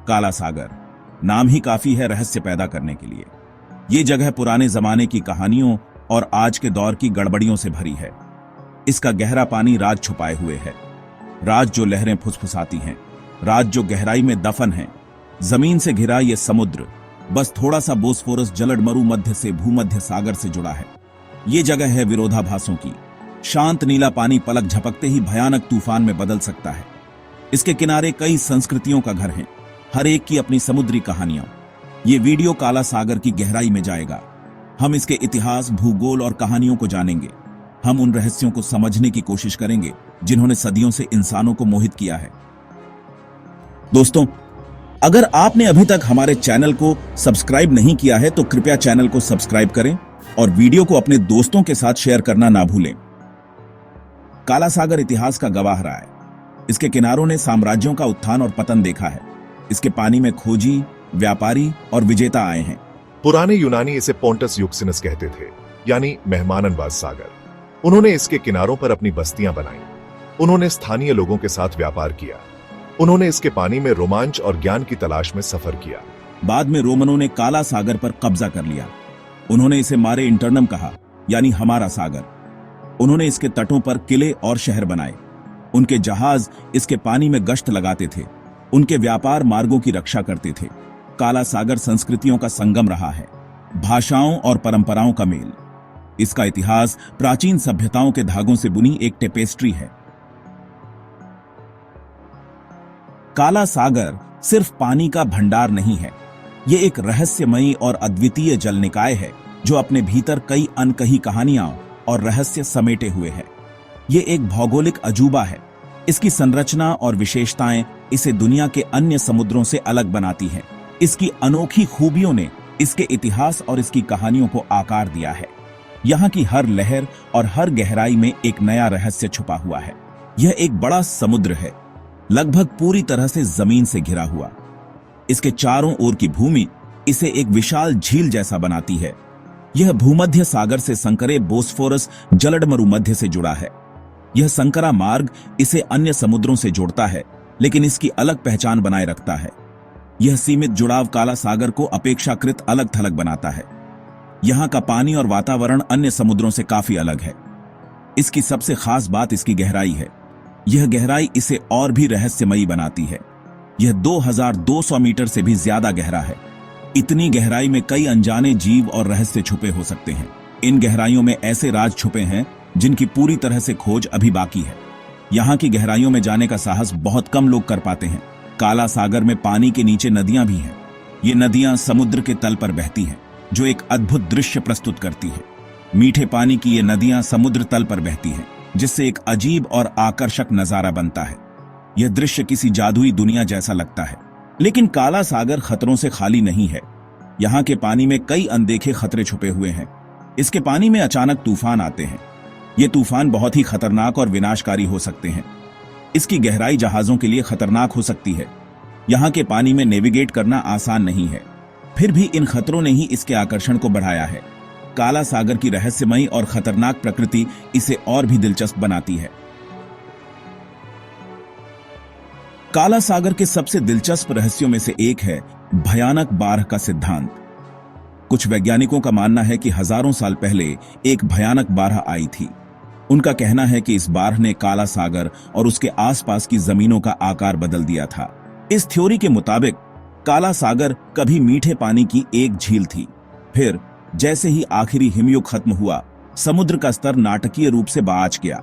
काला सागर नाम ही काफी है रहस्य पैदा करने के लिए। ये जगह पुराने जमाने की कहानियों और आज के दौर की गड़बड़ियों से भरी है। इसका गहरा पानी राज छुपाए हुए है, राज जो लहरें फुसफुसाती हैं, राज जो गहराई में दफन है। जमीन से घिरा ये समुद्र बस थोड़ा सा बोस्फोरस जलड मरु मध्य से भूमध्य सागर से जुड़ा है। ये जगह है विरोधाभासों की। शांत नीला पानी पलक झपकते ही भयानक तूफान में बदल सकता है। इसके किनारे कई संस्कृतियों का घर है, हर एक की अपनी समुद्री कहानियां। ये वीडियो काला सागर की गहराई में जाएगा। हम इसके इतिहास, भूगोल और कहानियों को जानेंगे। हम उन रहस्यों को समझने की कोशिश करेंगे जिन्होंने सदियों से इंसानों को मोहित किया है। दोस्तों, अगर आपने अभी तक हमारे चैनल को सब्सक्राइब नहीं किया है तो कृपया चैनल को सब्सक्राइब करें और वीडियो को अपने दोस्तों के साथ शेयर करना ना भूलें। काला सागर इतिहास का गवाह रहा है। इसके किनारों ने साम्राज्यों का उत्थान और पतन देखा है। इसके पानी में खोजी, व्यापारी और विजेता आए हैं। पुराने यूनानी इसे पोंटस यूक्सिनस कहते थे, यानी मेहमाननवाज सागर। उन्होंने इसके किनारों पर अपनी बस्तियां बनाई। उन्होंने स्थानीय लोगों के साथ व्यापार किया। उन्होंने इसके पानी में रोमांच और ज्ञान की तलाश में सफर किया। बाद में रोमनों ने काला सागर पर कब्जा कर लिया। उन्होंने इसे मारे इंटरनम कहा, यानी हमारा सागर। उन्होंने इसके तटों पर किले और शहर बनाए। उनके जहाज इसके पानी में गश्त लगाते थे। उनके व्यापार मार्गों की रक्षा करते थे। काला सागर संस्कृतियों का संगम रहा है, भाषाओं और परंपराओं का मेल। इसका इतिहास प्राचीन सभ्यताओं के धागों से बुनी एक टेपेस्ट्री है। काला सागर सिर्फ पानी का भंडार नहीं है, यह एक रहस्यमयी और अद्वितीय जल निकाय है जो अपने भीतर कई अनकही कहानियां और रहस्य समेटे हुए है। यह एक भौगोलिक अजूबा है। इसकी संरचना और विशेषताएं इसे दुनिया के अन्य समुद्रों से अलग बनाती हैं। इसकी अनोखी खूबियों ने इसके इतिहास और इसकी कहानियों को आकार दिया है। यहाँ की हर लहर और हर गहराई में एक नया रहस्य छुपा हुआ है। यह एक बड़ा समुद्र है, लगभग पूरी तरह से जमीन से घिरा हुआ। इसके चारों ओर की भूमि इसे एक विशाल झील जैसा बनाती है। यह भूमध्य सागर से संकरे बोस्फोरस जलड मरुमध्य से जुड़ा है। यह संकरा मार्ग इसे अन्य समुद्रों से जोड़ता है, लेकिन इसकी अलग पहचान बनाए रखता है। यह सीमित जुड़ाव काला सागर को अपेक्षाकृत अलग थलग बनाता है। यहाँ का पानी और वातावरण अन्य समुद्रों से काफी अलग है। इसकी सबसे खास बात इसकी गहराई है। यह गहराई इसे और भी रहस्यमयी बनाती है। यह 2200 मीटर से भी ज्यादा गहरा है। इतनी गहराई में कई अनजाने जीव और रहस्य छुपे हो सकते हैं। इन गहराइयों में ऐसे राज छुपे हैं जिनकी पूरी तरह से खोज अभी बाकी है। यहाँ की गहराइयों में जाने का साहस बहुत कम लोग कर पाते हैं। काला सागर में पानी के नीचे नदियां भी हैं। ये नदियां समुद्र के तल पर बहती हैं, जो एक अद्भुत दृश्य प्रस्तुत करती है। मीठे पानी की ये नदियां समुद्र तल पर बहती हैं, जिससे एक अजीब और आकर्षक नजारा बनता है। यह दृश्य किसी जादुई दुनिया जैसा लगता है। लेकिन काला सागर खतरों से खाली नहीं है। यहाँ के पानी में कई अनदेखे खतरे छुपे हुए हैं। इसके पानी में अचानक तूफान आते हैं। ये तूफान बहुत ही खतरनाक और विनाशकारी हो सकते हैं। इसकी गहराई जहाजों के लिए खतरनाक हो सकती है। यहाँ के पानी में नेविगेट करना आसान नहीं है। फिर भी इन खतरों ने ही इसके आकर्षण को बढ़ाया है। काला सागर की रहस्यमयी और खतरनाक प्रकृति इसे और भी दिलचस्प बनाती है। काला सागर के सबसे दिलचस्प रहस्यों में से एक है भयानक बाढ़ का सिद्धांत। कुछ वैज्ञानिकों का मानना है कि हजारों साल पहले एक भयानक बाढ़ आई थी। उनका कहना है कि इस बाढ़ ने काला सागर और उसके आसपास की जमीनों का आकार बदल दिया था। इस थ्योरी के मुताबिक काला सागर कभी मीठे पानी की एक झील थी। फिर जैसे ही आखिरी हिमयुग खत्म हुआ, समुद्र का स्तर नाटकीय रूप से बाँच गया।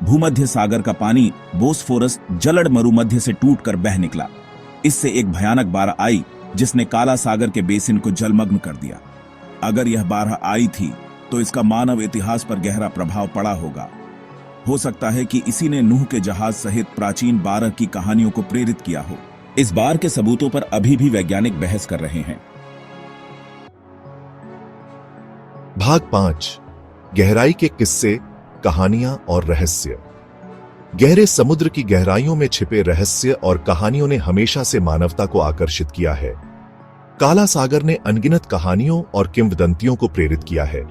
भूमध्य सागर का पानी बोस्फोरस जलड मरुमध्य से टूटकर बह निकला। इससे एक भयानक बाढ़ आई जिसने काला सागर के बेसिन को जलमग्न कर दिया। अगर यह बाढ़ आई थी तो इसका मानव इतिहास पर गहरा प्रभाव पड़ा होगा। हो सकता है कि इसी ने नूह के जहाज सहित प्राचीन बाढ़ की कहानियों को प्रेरित किया हो। इस बाढ़ के सबूतों पर अभी भी वैज्ञानिक बहस कर रहे हैं। भाग 5, गहराई के किस्से, कहानियां और रहस्य। गहरे समुद्र की गहराइयों में छिपे रहस्य और कहानियों ने हमेशा से मानवता को आकर्षित किया है। काला सागर ने अनगिनत कहानियों और किंवदंतियों को प्रेरित किया है।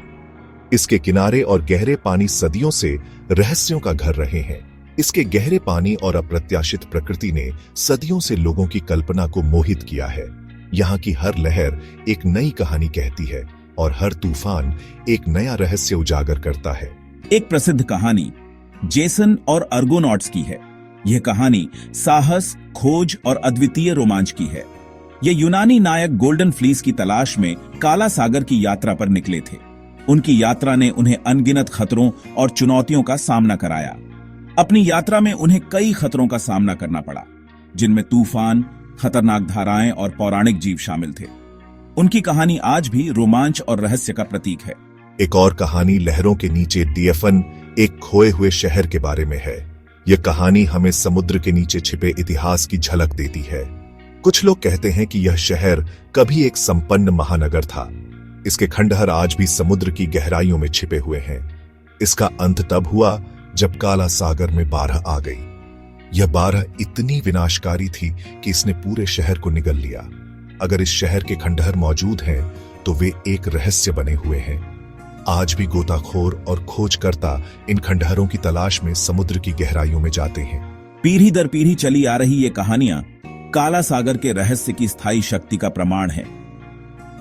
इसके किनारे और गहरे पानी सदियों से रहस्यों का घर रहे हैं। इसके गहरे पानी और अप्रत्याशित प्रकृति ने सदियों से लोगों की कल्पना को मोहित किया है। यहाँ की हर लहर एक नई कहानी कहती है और हर तूफान एक नया रहस्य उजागर करता है। एक प्रसिद्ध कहानी जेसन और अर्गोनॉट्स की है। यह कहानी साहस, खोज और अद्वितीय रोमांच की है। ये यूनानी नायक गोल्डन फ्लीस की तलाश में काला सागर की यात्रा पर निकले थे। उनकी यात्रा ने उन्हें अनगिनत खतरों और चुनौतियों का सामना कराया। अपनी यात्रा में उन्हें कई खतरों का सामना करना पड़ा, जिनमें तूफान, खतरनाक धाराएं और पौराणिक जीव शामिल थे। उनकी कहानी आज भी रोमांच और रहस्य का प्रतीक है। एक और कहानी लहरों के नीचे डियफन, एक खोए हुए शहर के बारे में है। यह कहानी हमें समुद्र के नीचे छिपे इतिहास की झलक देती है। कुछ लोग कहते हैं कि यह शहर कभी एक संपन्न महानगर था। इसके खंडहर आज भी समुद्र की गहराइयों में छिपे हुए हैं। इसका अंत तब हुआ जब काला सागर में बाढ़ आ गई। यह बाढ़ इतनी विनाशकारी थी कि इसने पूरे शहर को निगल लिया। अगर इस शहर के खंडहर मौजूद हैं, तो वे एक रहस्य बने हुए हैं। आज भी गोताखोर और खोजकर्ता इन खंडहरों की तलाश में समुद्र की गहराइयों में जाते हैं। पीढ़ी दर पीढ़ी चली आ रही ये कहानियां काला सागर के रहस्य की स्थायी शक्ति का प्रमाण है।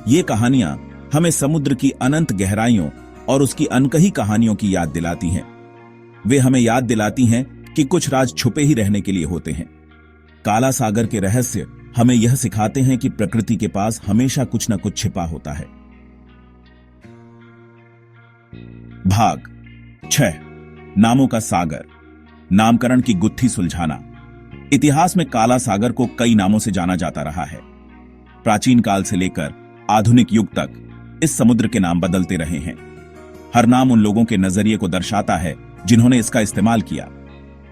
ये कहानियां हमें समुद्र की अनंत गहराइयों और उसकी अनकही कहानियों की याद दिलाती हैं। वे हमें याद दिलाती हैं कि कुछ राज छुपे ही रहने के लिए होते हैं। काला सागर के रहस्य हमें यह सिखाते हैं कि प्रकृति के पास हमेशा कुछ न कुछ छिपा होता है। भाग 6, नामों का सागर, नामकरण की गुत्थी सुलझाना। इतिहास में काला सागर को कई नामों से जाना जाता रहा है। प्राचीन काल से लेकर आधुनिक युग तक इस समुद्र के नाम बदलते रहे हैं। हर नाम उन लोगों के नजरिए को दर्शाता है जिन्होंने इसका इस्तेमाल किया।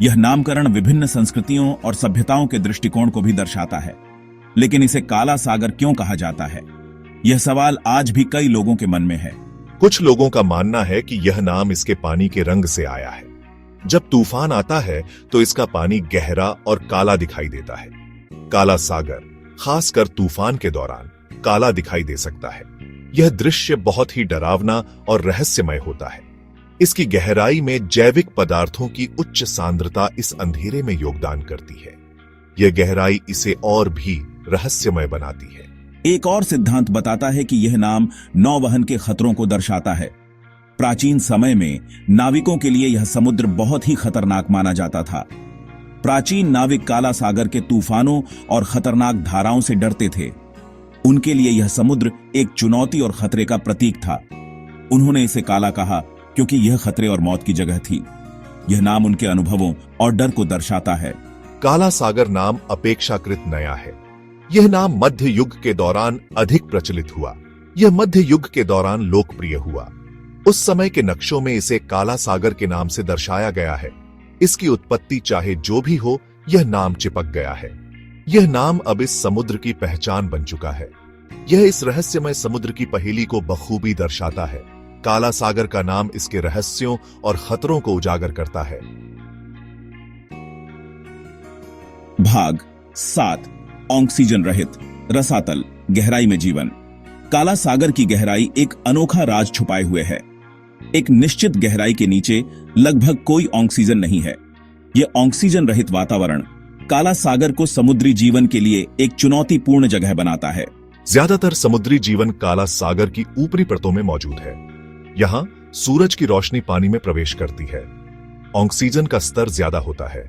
यह नामकरण विभिन्न संस्कृतियों और सभ्यताओं के दृष्टिकोण को भी दर्शाता है। लेकिन इसे काला सागर क्यों कहा जाता है, यह सवाल आज भी कई लोगों के मन में है। कुछ लोगों का मानना है कि यह नाम इसके पानी के रंग से आया है। जब तूफान आता है तो इसका पानी गहरा और काला दिखाई देता है। काला सागर खासकर तूफान के दौरान काला दिखाई दे सकता है। यह दृश्य बहुत ही डरावना और रहस्यमय होता है। इसकी गहराई में जैविक पदार्थों की उच्च सांद्रता इस अंधेरे में योगदान करती है। यह गहराई इसे और भी रहस्यमय बनाती है। एक और सिद्धांत बताता है कि यह नाम नौवहन के खतरों को दर्शाता है। प्राचीन समय में नाविकों के लिए यह समुद्र बहुत ही खतरनाक माना जाता था। प्राचीन नाविक काला सागर के तूफानों और खतरनाक धाराओं से डरते थे। उनके लिए यह समुद्र एक चुनौती और खतरे का प्रतीक था। उन्होंने इसे काला कहा क्योंकि यह खतरे और मौत की जगह थी। यह नाम उनके अनुभवों और डर को दर्शाता है। काला सागर नाम अपेक्षाकृत नया है। यह नाम मध्य युग के दौरान अधिक प्रचलित हुआ। यह मध्य युग के दौरान लोकप्रिय हुआ। उस समय के नक्शों में इसे काला सागर के नाम से दर्शाया गया है। इसकी उत्पत्ति चाहे जो भी हो, यह नाम चिपक गया है। यह नाम अब इस समुद्र की पहचान बन चुका है। यह इस रहस्यमय समुद्र की पहेली को बखूबी दर्शाता है। काला सागर का नाम इसके रहस्यों और खतरों को उजागर करता है। भाग 7, ऑक्सीजन रहित रसातल, गहराई में जीवन। काला सागर की गहराई एक अनोखा राज छुपाए हुए है। एक निश्चित गहराई के नीचे लगभग कोई ऑक्सीजन नहीं है। यह ऑक्सीजन रहित वातावरण काला सागर को समुद्री जीवन के लिए एक चुनौतीपूर्ण जगह बनाता है। ज्यादातर समुद्री जीवन काला सागर की ऊपरी परतों में मौजूद है। यहाँ सूरज की रोशनी पानी में प्रवेश करती है। ऑक्सीजन का स्तर ज्यादा होता है,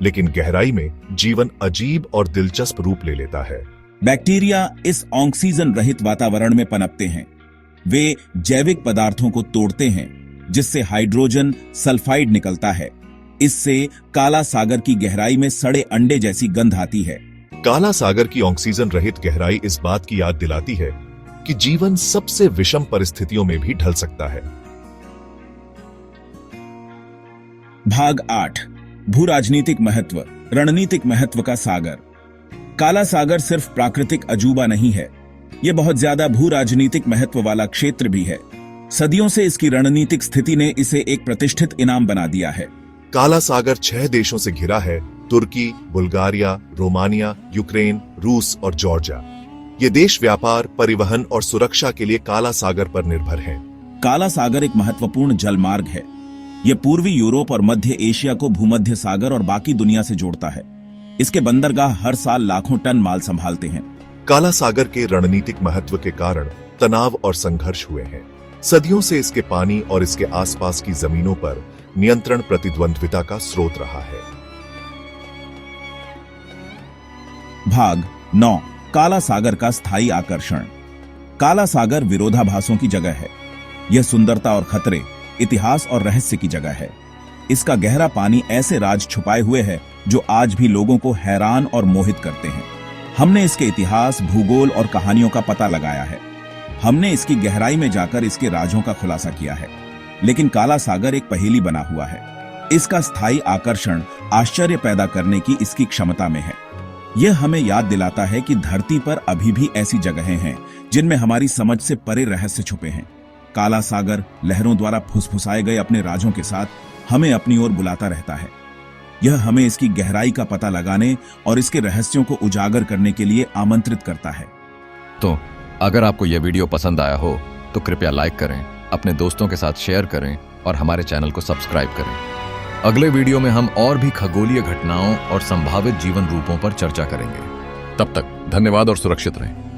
लेकिन गहराई में जीवन अजीब और दिलचस्प रूप ले लेता है। बैक्टीरिया इस ऑक्सीजन रहित वातावरण में पनपते हैं। वे जैविक पदार्थों को तोड़ते हैं, जिससे हाइड्रोजन सल्फाइड निकलता है। इससे काला सागर की गहराई में सड़े अंडे जैसी गंध आती है। काला सागर की ऑक्सीजन रहित गहराई इस बात की याद दिलाती है कि जीवन सबसे विषम परिस्थितियों में भी ढल सकता है। भाग 8, भू राजनीतिक महत्व, रणनीतिक महत्व का सागर। काला सागर सिर्फ प्राकृतिक अजूबा नहीं है, यह बहुत ज्यादा भू राजनीतिक महत्व वाला क्षेत्र भी है। सदियों से इसकी रणनीतिक स्थिति ने इसे एक प्रतिष्ठित इनाम बना दिया है। काला सागर 6 देशों से घिरा है: तुर्की, बुल्गारिया, रोमानिया, यूक्रेन, रूस और जॉर्जिया। ये देश व्यापार, परिवहन और सुरक्षा के लिए काला सागर पर निर्भर हैं। काला सागर एक महत्वपूर्ण जलमार्ग है। यह पूर्वी यूरोप और मध्य एशिया को भूमध्य सागर और बाकी दुनिया से जोड़ता है। इसके बंदरगाह हर साल लाखों टन माल संभालते हैं। काला सागर के रणनीतिक महत्व के कारण तनाव और संघर्ष हुए हैं। सदियों से इसके पानी और इसके आसपास की जमीनों पर नियंत्रण प्रतिद्वंद्विता का स्रोत रहा है। भाग 9। काला सागर का स्थायी आकर्षण। काला सागर विरोधाभासों की जगह है। यह सुंदरता और खतरे, इतिहास और रहस्य की जगह है। इसका गहरा पानी ऐसे राज छुपाए हुए है जो आज भी लोगों को हैरान और मोहित करते हैं। हमने इसके इतिहास, भूगोल और कहानियों का पता लगाया है। हमने इसकी गहराई में जाकर इसके राजों का खुलासा किया है। लेकिन काला सागर एक पहेली बना हुआ है। इसका स्थायी आकर्षण आश्चर्य पैदा करने की इसकी क्षमता में है। यह हमें याद दिलाता है कि धरती पर अभी भी ऐसी जगहें हैं जिनमें हमारी समझ से परे रहस्य छुपे हैं। काला सागर लहरों द्वारा फुसफुसाए गए अपने राजों के साथ हमें अपनी ओर बुलाता रहता है। यह हमें इसकी गहराई का पता लगाने और इसके रहस्यों को उजागर करने के लिए आमंत्रित करता है। तो अगर आपको यह वीडियो पसंद आया हो तो कृपया लाइक करें, अपने दोस्तों के साथ शेयर करें और हमारे चैनल को सब्सक्राइब करें। अगले वीडियो में हम और भी खगोलीय घटनाओं और संभावित जीवन रूपों पर चर्चा करेंगे। तब तक धन्यवाद और सुरक्षित रहें।